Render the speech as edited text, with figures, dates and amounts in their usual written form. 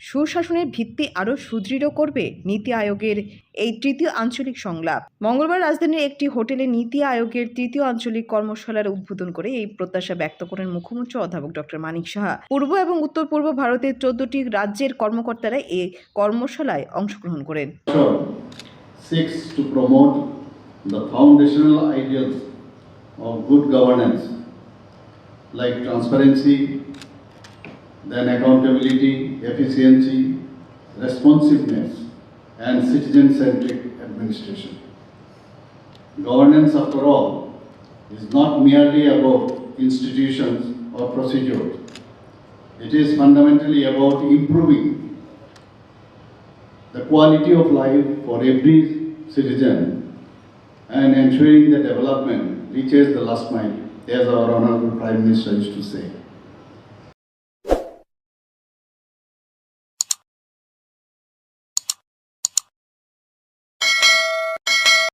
সুশাসনের ভিত্তি আরও সুদৃঢ় করবে নীতি আয়োগের এই তৃতীয় আঞ্চলিক সংলাপ। মঙ্গলবার রাজধানীর একটি হোটেলে নীতি আয়োগের তৃতীয় আঞ্চলিক কর্মশালার উদ্বোধন করে এই প্রত্যাশা ব্যক্ত করেন মুখ্যমন্ত্রী অধ্যাপক ডক্টর মানিক সাহা। পূর্ব এবং উত্তর পূর্ব ভারতের 14টি রাজ্যের কর্মকর্তারা এই কর্মশালায় অংশগ্রহণ করেন। Seeks to promote the foundational ideals of good governance like transparency, then accountability, efficiency, responsiveness, and citizen-centric administration. Governance, after all, is not merely about institutions or procedures. It is fundamentally about improving the quality of life for every citizen and ensuring the development reaches the last mile, as our Honorable Prime Minister used to say.